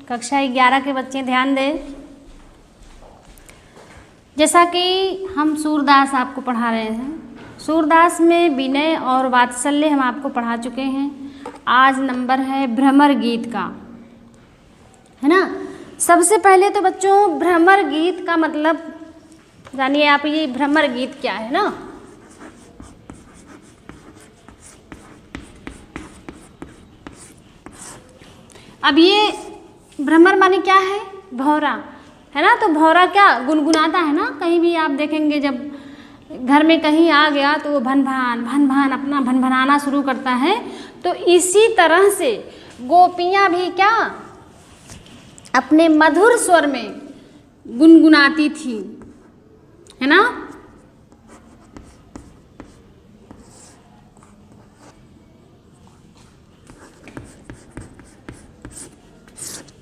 कक्षा 11 के बच्चे ध्यान दें। जैसा कि हम सूरदास आपको पढ़ा रहे हैं, सूरदास में विनय और वात्सल्य हम आपको पढ़ा चुके हैं। आज नंबर है भ्रमर गीत का, है ना। सबसे पहले तो बच्चों भ्रमर गीत का मतलब जानिए आप, ये भ्रमर गीत क्या है ना। अब ये भ्रमर माने क्या है, भौरा, है ना। तो भौरा क्या गुनगुनाता है ना। कहीं भी आप देखेंगे जब घर में कहीं आ गया तो वो भन भान अपना भनभनाना शुरू करता है। तो इसी तरह से गोपियाँ भी क्या अपने मधुर स्वर में गुनगुनाती थी, है ना।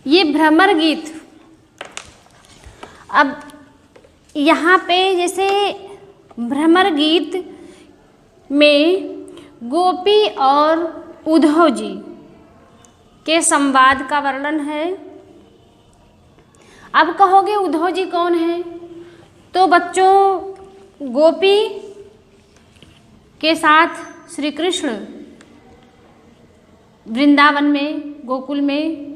ये भ्रमर गीत, अब यहाँ पे जैसे भ्रमर गीत में गोपी और उद्धव जी के संवाद का वर्णन है। अब कहोगे उद्धव जी कौन है, तो बच्चों गोपी के साथ श्री कृष्ण वृंदावन में गोकुल में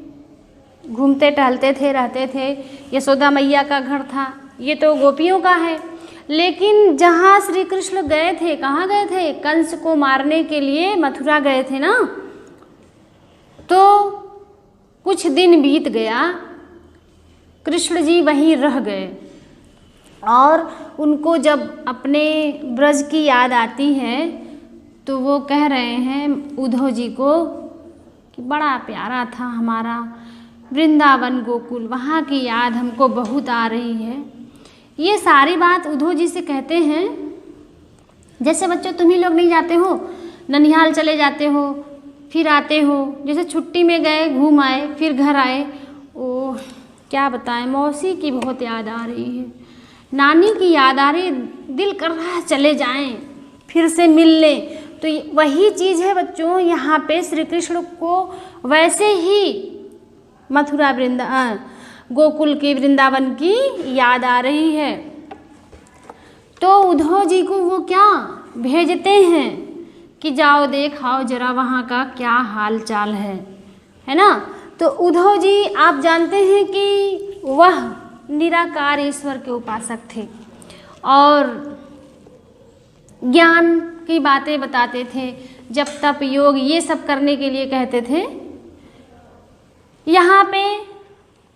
घूमते टहलते थे, रहते थे। यशोदा मैया का घर था, ये तो गोपियों का है। लेकिन जहाँ श्री कृष्ण गए थे, कहाँ गए थे, कंस को मारने के लिए मथुरा गए थे ना। तो कुछ दिन बीत गया, कृष्ण जी वहीं रह गए और उनको जब अपने ब्रज की याद आती है तो वो कह रहे हैं उद्धव जी को कि बड़ा प्यारा था हमारा वृंदावन गोकुल, वहाँ की याद हमको बहुत आ रही है। ये सारी बात उद्धव जी से कहते हैं। जैसे बच्चों तुम ही लोग नहीं जाते हो, ननिहाल चले जाते हो, फिर आते हो, जैसे छुट्टी में गए, घूम आए, फिर घर आए, ओ क्या बताएं, मौसी की बहुत याद आ रही है, नानी की याद आ रही है, दिल कर रहा है चले जाएं, फिर से मिल लें। तो वही चीज़ है बच्चों, यहाँ पे श्री कृष्ण को वैसे ही मथुरा गोकुल की वृंदावन की याद आ रही है। तो उद्धव जी को वो क्या भेजते हैं कि जाओ देखाओ जरा वहाँ का क्या हाल चाल है ना। तो उद्धव जी आप जानते हैं कि वह निराकार ईश्वर के उपासक थे और ज्ञान की बातें बताते थे, जप तप योग ये सब करने के लिए कहते थे। यहाँ पे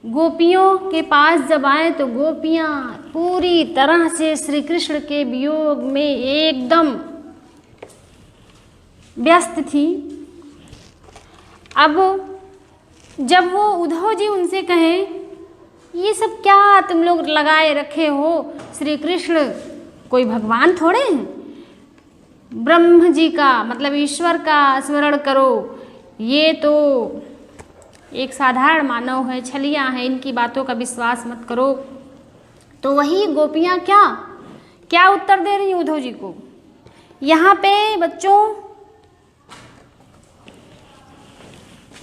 गोपियों के पास जब आए तो गोपियाँ पूरी तरह से श्री कृष्ण के वियोग में एकदम व्यस्त थी। अब जब वो उद्धव जी उनसे कहें ये सब क्या तुम लोग लगाए रखे हो, श्री कृष्ण कोई भगवान थोड़े हैं, ब्रह्म जी का मतलब ईश्वर का स्मरण करो, ये तो एक साधारण मानव है, छलियाँ हैं, इनकी बातों का विश्वास मत करो। तो वही गोपियाँ क्या क्या उत्तर दे रही हैं उद्धव जी को। यहाँ पे बच्चों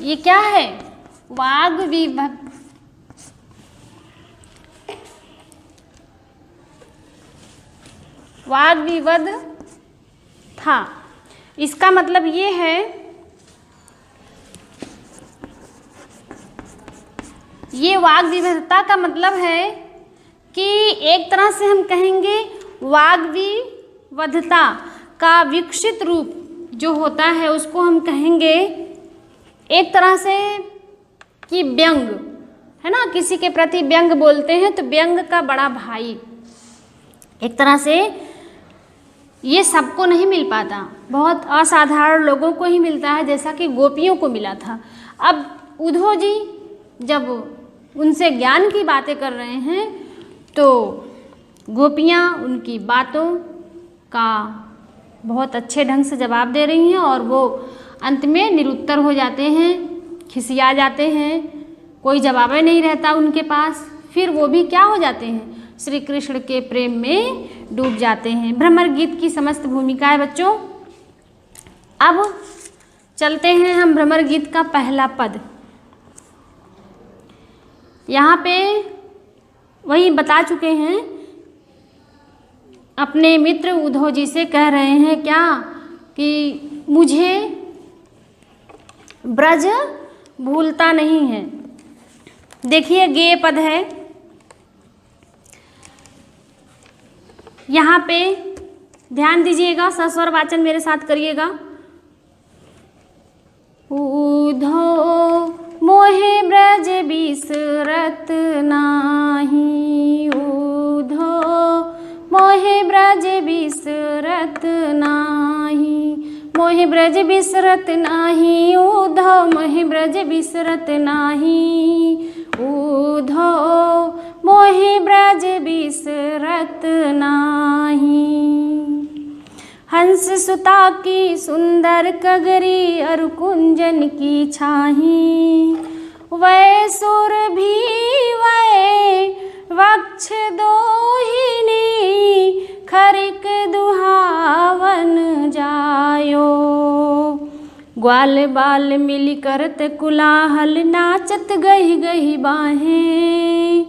ये क्या है, वाग विवद था। इसका मतलब ये है, ये वाग विविधता का मतलब है कि एक तरह से हम कहेंगे वाग विविधता का विकसित रूप जो होता है उसको हम कहेंगे एक तरह से कि व्यंग, है ना। किसी के प्रति व्यंग बोलते हैं तो व्यंग का बड़ा भाई, एक तरह से ये सबको नहीं मिल पाता, बहुत असाधारण लोगों को ही मिलता है, जैसा कि गोपियों को मिला था। अब उद्धव जी जब उनसे ज्ञान की बातें कर रहे हैं तो गोपियाँ उनकी बातों का बहुत अच्छे ढंग से जवाब दे रही हैं और वो अंत में निरुत्तर हो जाते हैं, खिसिया जाते हैं, कोई जवाब नहीं रहता उनके पास। फिर वो भी क्या हो जाते हैं, श्री कृष्ण के प्रेम में डूब जाते हैं। भ्रमर गीत की समस्त भूमिका है बच्चों। अब चलते हैं हम भ्रमर गीत का पहला पद। यहाँ पे वही बता चुके हैं, अपने मित्र उद्धव जी से कह रहे हैं क्या कि मुझे ब्रज भूलता नहीं है। देखिए गेय पद है, यहाँ पे ध्यान दीजिएगा, सस्वर वाचन मेरे साथ करिएगा। उद्धव मोहे ब्रज बिसरत नाही, उद्धव मोहे ब्रज बिसरत नाही, मोहे ब्रज बिसरत नाही, उद्धव मोहे ब्रज बिसरत नाही, उद्धव मोहे ब्रज बिसरत नाही। हंस सुता की सुंदर कगरी और कुंजन की छाही, वै सुर भी वै वक्ष दोहिनी, खरिक दुहावन जायो, ग्वाल बाल मिल करत कुलाहल, नाचत गही गही बाहें,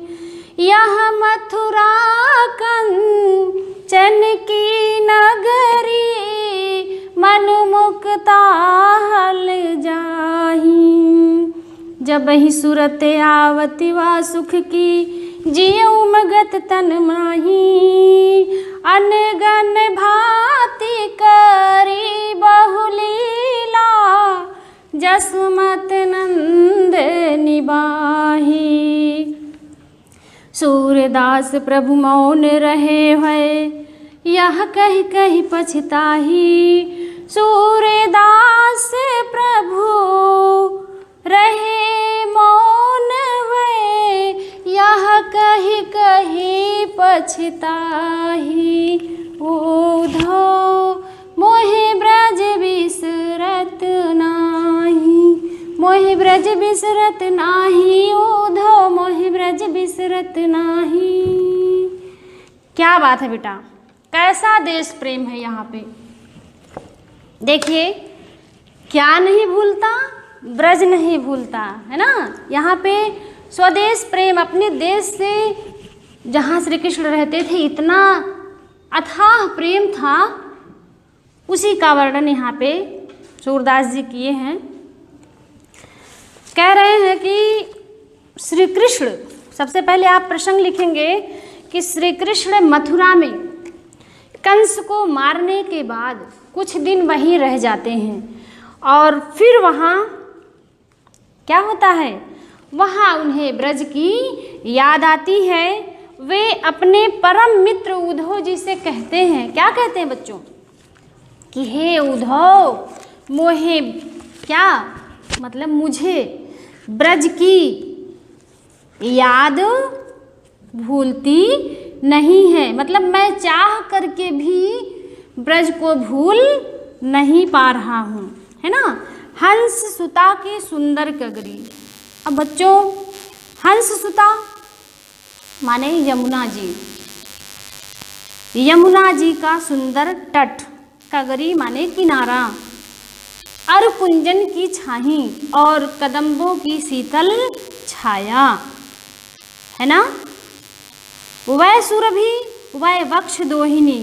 यह मथुरा कंचन की नगरी, मन मुक्ता हल जाही, जब ही सुरत आवती वा सुख की, जियऊ मगत तन माही, अनगन भांति करी बहुलीला, जसमत नंद निबाही। सूरदास प्रभु मौन रहे है, यह कही कही पछताही, सूरदास प्रभु रहे मौन है, यह कही कही पछताही, उद्धव मोहे ब्रज बिसरत नाही, मोहे ब्रज बिसरत नाही, उद्धव मोहे ब्रज बिसरत नाही। क्या बात है बेटा, कैसा देश प्रेम है यहाँ पे। देखिए क्या नहीं भूलता, ब्रज नहीं भूलता, है ना। यहाँ पे स्वदेश प्रेम, अपने देश से जहाँ श्री कृष्ण रहते थे इतना अथाह प्रेम था, उसी का वर्णन यहाँ पे सूरदास जी किए हैं। कह रहे हैं कि श्री कृष्ण, सबसे पहले आप प्रसंग लिखेंगे कि श्री कृष्ण मथुरा में कंस को मारने के बाद कुछ दिन वहीं रह जाते हैं, और फिर वहाँ क्या होता है, वहाँ उन्हें ब्रज की याद आती है। वे अपने परम मित्र उद्धव जी से कहते हैं, क्या कहते हैं बच्चों, कि हे उद्धव, मोहे, क्या मतलब मुझे ब्रज की याद भूलती नहीं है, मतलब मैं चाह करके भी ब्रज को भूल नहीं पा रहा हूँ, है ना। हंस सुता की सुंदर कगरी, अब बच्चों हंस सुता माने यमुना जी, यमुना जी का सुंदर तट, कगरी माने किनारा, और कुंजन की छाही और कदम्बों की शीतल छाया, है ना। वै सुरभि वै वक्ष दोहिनी,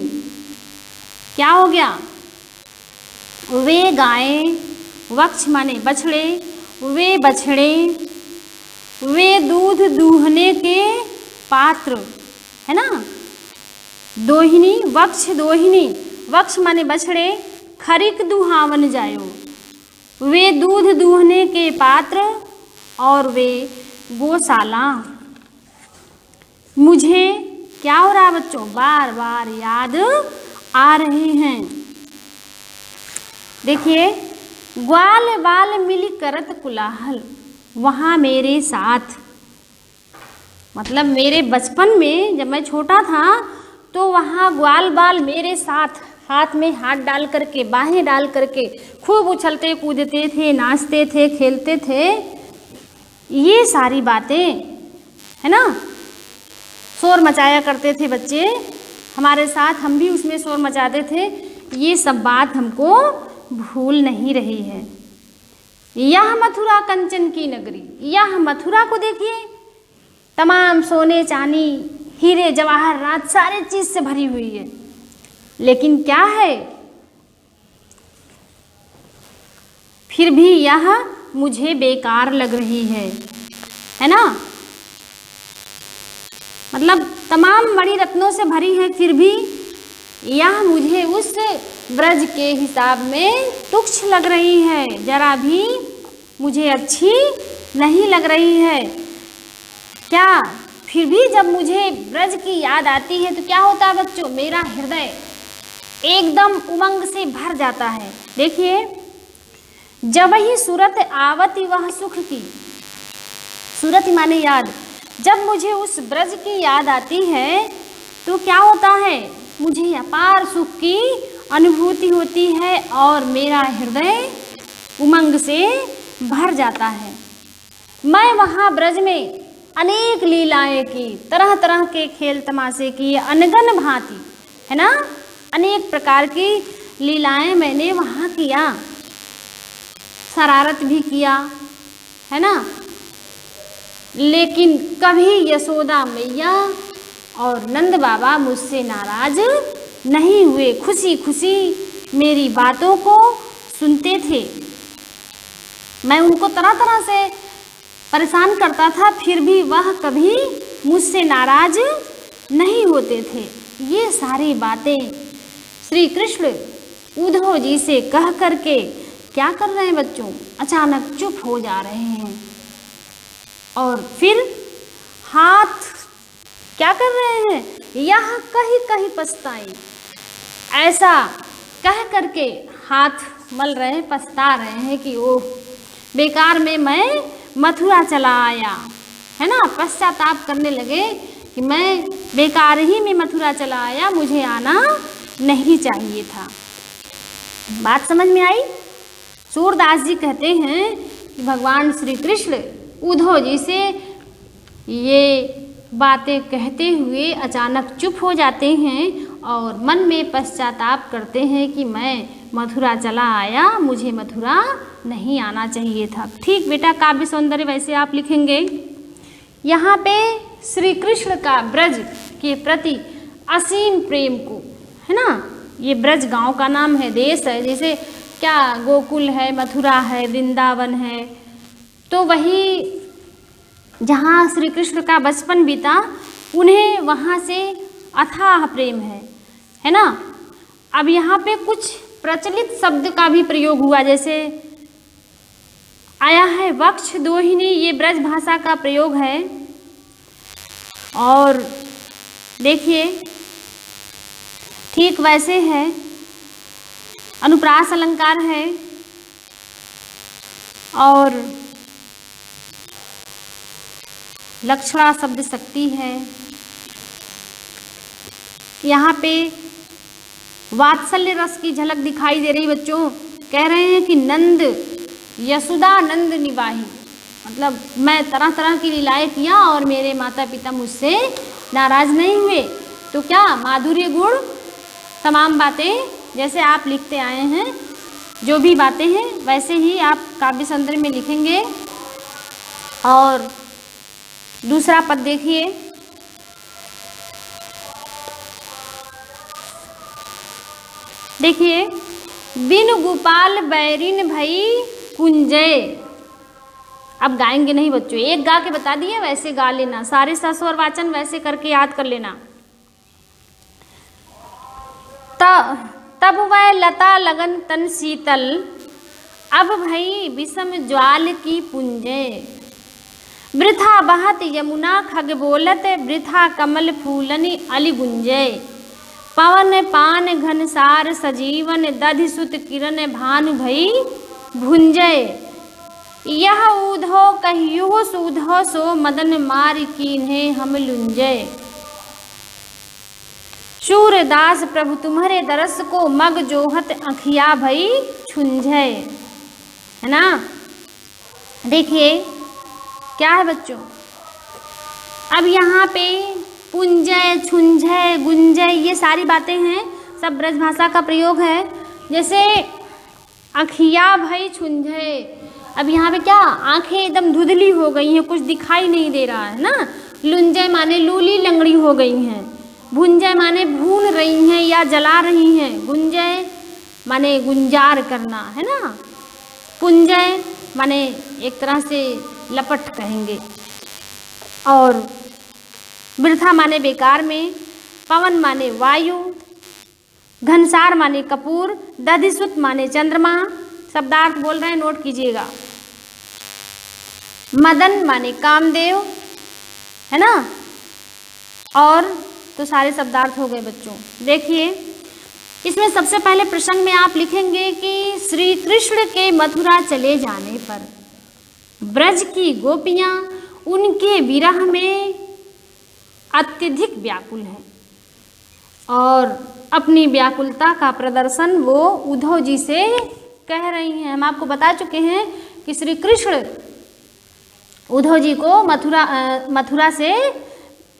क्या हो गया, वे गायें, वक्ष माने बछड़े, वे बछड़े, वे दूध दूहने के पात्र, है ना। दोहिनी, वक्ष दोहिनी, वक्ष माने बछड़े, खरिक दुहावन जायो, वे दूध दूहने के पात्र और वे गौशाला। मुझे क्या हो रहा है बच्चों, बार बार याद आ रहे हैं। देखिए ग्वाल बाल मिली करत कुलाहल, वहाँ मेरे साथ, मतलब मेरे बचपन में जब मैं छोटा था तो वहाँ ग्वाल बाल मेरे साथ हाथ में हाथ डाल करके, बाहें डाल करके खूब उछलते कूदते थे, नाचते थे, खेलते थे। ये सारी बातें, है ना, शोर मचाया करते थे बच्चे हमारे साथ, हम भी उसमें शोर मचाते थे। ये सब बात हमको भूल नहीं रही है। यह मथुरा कंचन की नगरी, यह मथुरा को देखिए तमाम सोने चांदी हीरे जवाहरात सारे चीज से भरी हुई है, लेकिन क्या है, फिर भी यह मुझे बेकार लग रही है ना। मतलब तमाम मणि रत्नों से भरी है, फिर भी यह मुझे उस ब्रज के हिसाब में तुच्छ लग रही है, जरा भी मुझे अच्छी नहीं लग रही है। क्या फिर भी जब मुझे ब्रज की याद आती है तो क्या होता है बच्चों, मेरा हृदय एकदम उमंग से भर जाता है। देखिए, जब ही सूरत आवती वह सुख की, सूरत माने याद, जब मुझे उस ब्रज की याद आती है तो क्या होता है, मुझे अपार सुख की अनुभूति होती है और मेरा हृदय उमंग से भर जाता है। मैं वहाँ ब्रज में अनेक लीलाएं की, तरह तरह के खेल तमाशे की, अनगन भांति, है ना, अनेक प्रकार की लीलाएं मैंने वहाँ किया, शरारत भी किया, है ना। लेकिन कभी यशोदा मैया और नंद बाबा मुझसे नाराज नहीं हुए, खुशी खुशी मेरी बातों को सुनते थे। मैं उनको तरह तरह से परेशान करता था, फिर भी वह कभी मुझसे नाराज नहीं होते थे। ये सारी बातें श्री कृष्ण उद्धव जी से कह करके क्या कर रहे हैं बच्चों, अचानक चुप हो जा रहे हैं और फिर हाथ क्या कर रहे हैं, यह कहीं कहीं पछताई, ऐसा कह करके हाथ मल रहे हैं, पछता रहे हैं कि ओह बेकार में मैं मथुरा चला आया, है ना। पश्चाताप करने लगे कि मैं बेकार ही में मथुरा चला आया, मुझे आना नहीं चाहिए था। बात समझ में आई। सूरदास जी कहते हैं कि भगवान श्री कृष्ण उद्धव जी से ये बातें कहते हुए अचानक चुप हो जाते हैं और मन में पश्चाताप करते हैं कि मैं मथुरा चला आया, मुझे मथुरा नहीं आना चाहिए था। ठीक बेटा, काव्य सौंदर्य वैसे आप लिखेंगे। यहाँ पे श्री कृष्ण का ब्रज के प्रति असीम प्रेम को, है ना, ये ब्रज गांव का नाम है, देश है, जैसे क्या गोकुल है, मथुरा है, वृंदावन है, तो वही जहाँ श्री कृष्ण का बचपन बीता, उन्हें वहाँ से अथाह प्रेम है ना। अब यहाँ पे कुछ प्रचलित शब्द का भी प्रयोग हुआ, जैसे आया है वक्ष दोहिनी, ये ब्रज भाषा का प्रयोग है। और देखिए ठीक वैसे है, अनुप्रास अलंकार है और लक्षणा शब्द शक्ति है। यहाँ पे वात्सल्य रस की झलक दिखाई दे रही बच्चों। कह रहे हैं कि नंद यशोदा नंद निवाही, मतलब मैं तरह तरह की लीलाएं किया और मेरे माता पिता मुझसे नाराज नहीं हुए। तो क्या माधुर्य गुण तमाम बातें जैसे आप लिखते आए हैं, जो भी बातें हैं वैसे ही आप काव्य सौंदर्य में लिखेंगे। और दूसरा पद देखिए, देखिए बिन गोपाल बैरिन भई कुंजय। अब गाएंगे नहीं बच्चों, एक गा के बता दिए, वैसे गा लेना, सारे सस्वर वाचन वैसे करके याद कर लेना। तब वह लता लगन तन शीतल, अब भई विषम ज्वाल की पुंजय। वृथा बहत यमुना खग बोलत, वृथा कमल फूलन अलि गुंजय। पवन पान घनसार सजीवन, दधि सुत किरण भानु भई भुंजय। यह ऊधो कहियो सूधो, सो मदन मार कीन्हे हम लुंजय। शूरदास प्रभु तुम्हारे दरस को, मग जोहत अखिया भई छुंझय। है ना। देखिए क्या है बच्चों, अब यहाँ पे पुंजय, छुंझय, गुंजय, ये सारी बातें हैं, सब ब्रज भाषा का प्रयोग है। जैसे अखिया भई छुंझय, अब यहाँ पे क्या, आंखें एकदम धुंधली हो गई हैं, कुछ दिखाई नहीं दे रहा है ना, लुंजय माने लूली लंगड़ी हो गई हैं, भुंजय माने भून रही हैं या जला रही हैं, गुंजय माने गुंजार करना, है ना, पुंजय माने एक तरह से लपट कहेंगे, और वृथा माने बेकार में, पवन माने वायु, घनसार माने कपूर, दधिसुत माने चंद्रमा। शब्दार्थ बोल रहे हैं, नोट कीजिएगा। मदन माने कामदेव, है ना, और तो सारे शब्दार्थ हो गए बच्चों। देखिए इसमें सबसे पहले प्रसंग में आप लिखेंगे कि श्री कृष्ण के मथुरा चले जाने पर ब्रज की गोपियां उनके विरह में अत्यधिक व्याकुल हैं और अपनी व्याकुलता का प्रदर्शन वो उद्धव जी से कह रही हैं। हम आपको बता चुके हैं कि श्री कृष्ण उद्धव जी को मथुरा से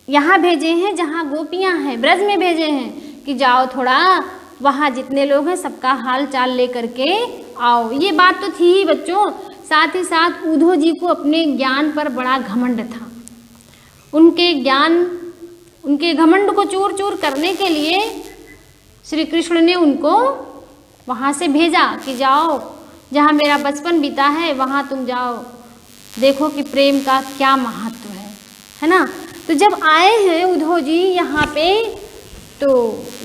यहाँ भेजे हैं जहाँ गोपियाँ हैं, ब्रज में भेजे हैं कि जाओ थोड़ा वहाँ जितने लोग हैं सबका हाल चाल ले करके आओ। ये बात तो थी ही बच्चों। साथ ही साथ उद्धव जी को अपने ज्ञान पर बड़ा घमंड था। उनके घमंड को चूर चूर करने के लिए श्री कृष्ण ने उनको वहाँ से भेजा कि जाओ जहाँ मेरा बचपन बीता है वहाँ तुम जाओ, देखो कि प्रेम का क्या महत्व है ना। तो जब आए हैं उद्धव जी यहाँ पे तो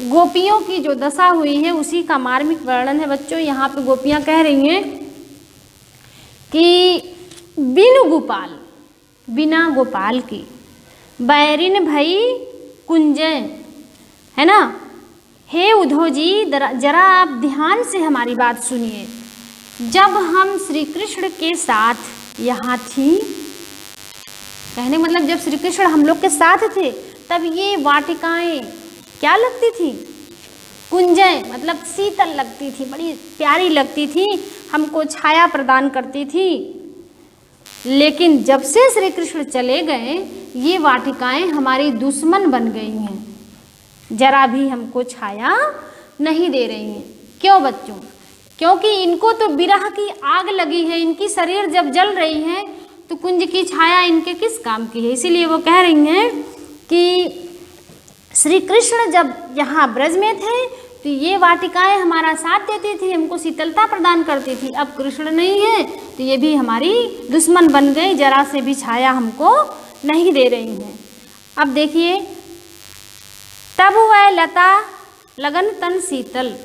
गोपियों की जो दशा हुई है उसी का मार्मिक वर्णन है बच्चों। यहाँ पे गोपियाँ कह रही हैं कि बिना गोपाल की बैरिन भई कुंजय, है ना। हे उद्धव जी जरा आप ध्यान से हमारी बात सुनिए। जब हम श्री कृष्ण के साथ यहाँ थी, कहने मतलब जब श्री कृष्ण हम लोग के साथ थे तब ये वाटिकाएं क्या लगती थी, कुंजय मतलब शीतल लगती थी, बड़ी प्यारी लगती थी, हमको छाया प्रदान करती थी। लेकिन जब से श्री कृष्ण चले गए ये वाटिकाएं हमारी दुश्मन बन गई हैं, जरा भी हमको छाया नहीं दे रही हैं। क्यों बच्चों? क्योंकि इनको तो विरह की आग लगी है, इनकी शरीर जब जल रही है तो कुंज की छाया इनके किस काम की है। इसीलिए वो कह रही हैं कि श्री कृष्ण जब यहाँ ब्रज में थे तो ये वाटिकाएं हमारा साथ देती थी, हमको शीतलता प्रदान करती थी। अब कृष्ण नहीं है तो ये भी हमारी दुश्मन बन गई, जरा से भी छाया हमको नहीं दे रही हैं। अब देखिए, तब वह लता लगन तन शीतल,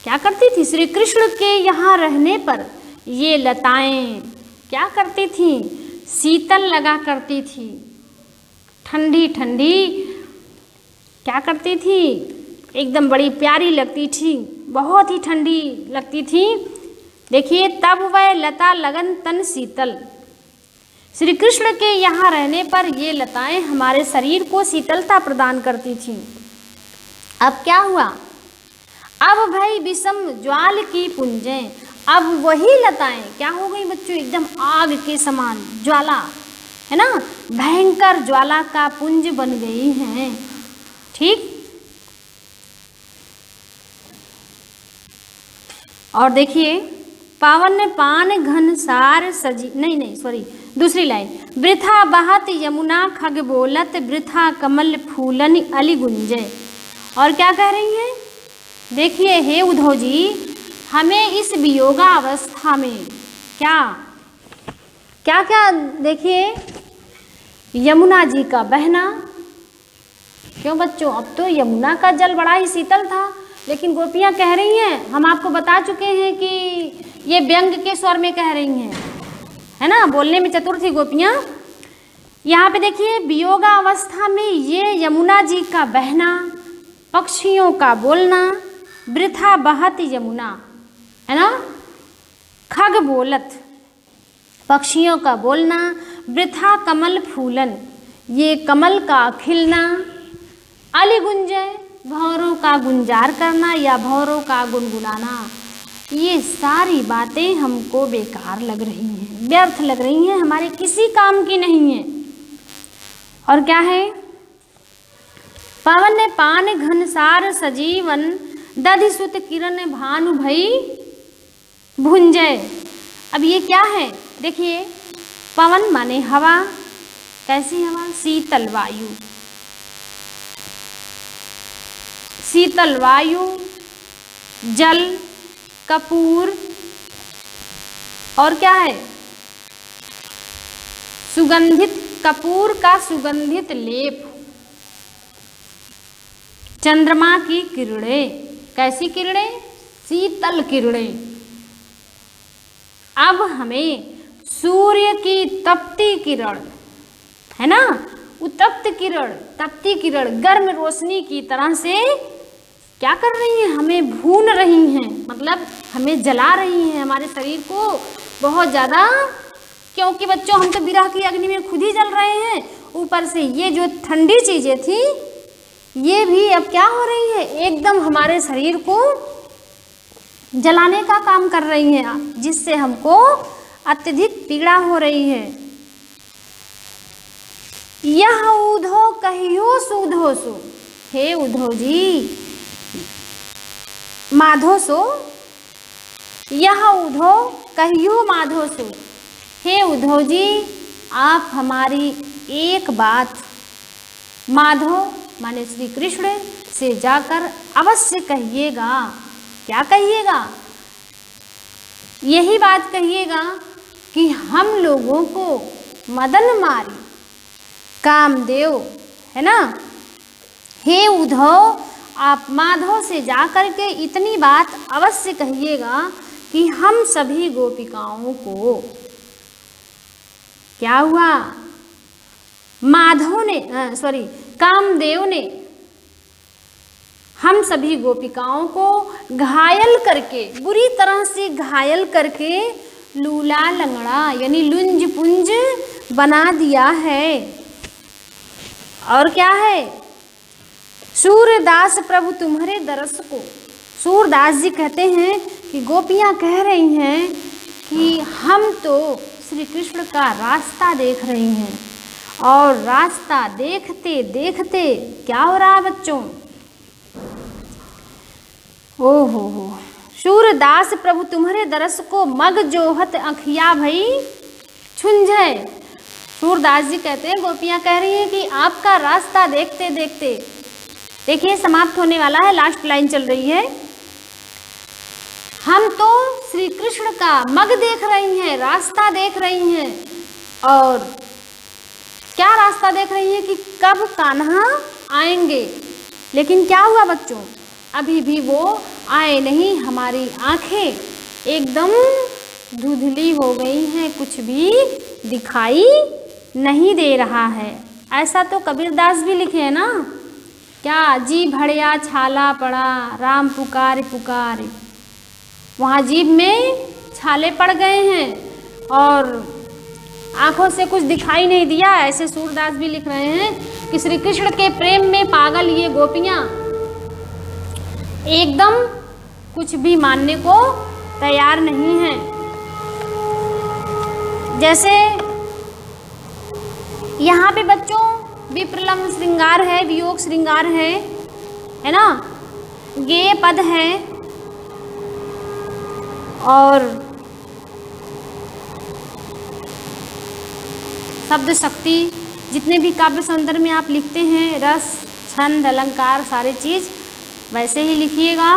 क्या करती थी श्री कृष्ण के यहाँ रहने पर ये लताएं क्या करती थी, शीतल लगा करती थी, ठंडी ठंडी क्या करती थी, एकदम बड़ी प्यारी लगती थी, बहुत ही ठंडी लगती थी। देखिए, तब वह लता लगन तन शीतल, श्री कृष्ण के यहाँ रहने पर ये लताएं हमारे शरीर को शीतलता प्रदान करती थीं। अब क्या हुआ? अब भाई विषम ज्वाल की पुंजें, अब वही लताएं क्या हो गई बच्चों, एकदम आग के समान ज्वाला, है ना, भयंकर ज्वाला का पुंज बन गई हैं। ठीक, और देखिए, पावन पान घन सार सजी, नहीं सॉरी, दूसरी लाइन, वृथा बहत यमुना खग बोलत, वृथा कमल फूलन अली गुंजय। और क्या कह रही हैं? देखिए, हे उद्धव जी, हमें इस वियोगावस्था में क्या देखिए, यमुना जी का बहना। क्यों बच्चों? अब तो यमुना का जल बड़ा ही शीतल था, लेकिन गोपियाँ कह रही हैं, हम आपको बता चुके हैं कि ये व्यंग के स्वर में कह रही हैं, है ना, बोलने में चतुर थी गोपियाँ। यहाँ पे देखिए, वियोगावस्था में ये यमुना जी का बहना, पक्षियों का बोलना, वृथा बहत यमुना, है ना, खग बोलत, पक्षियों का बोलना, वृथा कमल फूलन, ये कमल का खिलना, अली गुंजय, भौरों का गुंजार करना या भौरों का गुनगुनाना, ये सारी बातें हमको बेकार लग रही हैं, व्यर्थ लग रही हैं, हमारे किसी काम की नहीं है। और क्या है? पवन पान घनसार सजीवन, दधिसुत किरण भानु भई भुंजय। अब ये क्या है? देखिए, पवन माने हवा, कैसी हवा? शीतल वायु। शीतल वायु, जल, कपूर और क्या है? सुगंधित, कपूर का सुगंधित लेप, चंद्रमा की किरणें। कैसी किरणें? शीतल किरणें। अब हमें सूर्य की तपती किरण, है ना, उत्तप्त किरण, तपती किरण गर्म रोशनी की तरह से क्या कर रही हैं? हमें भून रही हैं, मतलब हमें जला रही हैं, हमारे शरीर को बहुत ज़्यादा, क्योंकि बच्चों हम तो विरह की अग्नि में खुद ही जल रहे हैं, ऊपर से ये जो ठंडी चीज़ें थी ये भी अब क्या हो रही है? एकदम हमारे शरीर को जलाने का काम कर रही हैं, जिससे हमको अत्यधिक पीड़ा हो रही है। यह उधो कहियो सुधो सो, हे उधो जी, माधो सो, यह उधो कहियो माधो सो, हे उधो जी आप हमारी एक बात माधो माने श्री कृष्ण से जाकर अवश्य कहिएगा। क्या कहिएगा? यही बात कहिएगा कि हम लोगों को मदन मारी कामदेव, है ना, हे उद्धव आप माधव से जाकर के इतनी बात अवश्य कहिएगा कि हम सभी गोपिकाओं को, क्या हुआ? माधव ने कामदेव ने हम सभी गोपिकाओं को घायल करके, बुरी तरह से घायल करके लूला लंगड़ा यानी लुंज पुंज बना दिया है। और क्या है? सूरदास प्रभु तुम्हारे दरस को, सूरदास जी कहते हैं कि गोपियाँ कह रही हैं कि हम तो श्री कृष्ण का रास्ता देख रही हैं, और रास्ता देखते देखते क्या हो रहा है बच्चों? ओ हो, सूरदास प्रभु तुम्हारे दरस को मग जोहत अखिया भई छुंझे। सूरदास जी कहते हैं, गोपियाँ कह रही हैं कि आपका रास्ता देखते देखते, देखिए समाप्त होने वाला है, लास्ट लाइन चल रही है, हम तो श्री कृष्ण का मग देख रही हैं, रास्ता देख रही हैं, और क्या रास्ता देख रही हैं कि कब कान्हा आएंगे। लेकिन क्या हुआ बच्चों? अभी भी वो आए नहीं, हमारी आंखें एकदम धुंधली हो गई हैं, कुछ भी दिखाई नहीं दे रहा है। ऐसा तो कबीरदास भी लिखे हैं ना, क्या जी भड़िया छाला पड़ा राम पुकार पुकार, वहाँ जीभ में छाले पड़ गए हैं और आंखों से कुछ दिखाई नहीं दिया। ऐसे सूरदास भी लिख रहे हैं कि श्री कृष्ण के प्रेम में पागल ये गोपियाँ एकदम कुछ भी मानने को तैयार नहीं हैं। जैसे यहाँ पे बच्चों विप्रलम्ब श्रृंगार है, वियोग श्रृंगार है ना, गेय पद है, और शब्द शक्ति, जितने भी काव्य सौंदर्य में आप लिखते हैं, रस छंद अलंकार सारी चीज़ वैसे ही लिखिएगा।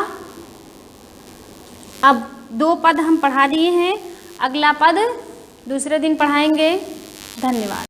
अब 2 पद हम पढ़ा दिए हैं, अगला पद दूसरे दिन पढ़ाएंगे। धन्यवाद।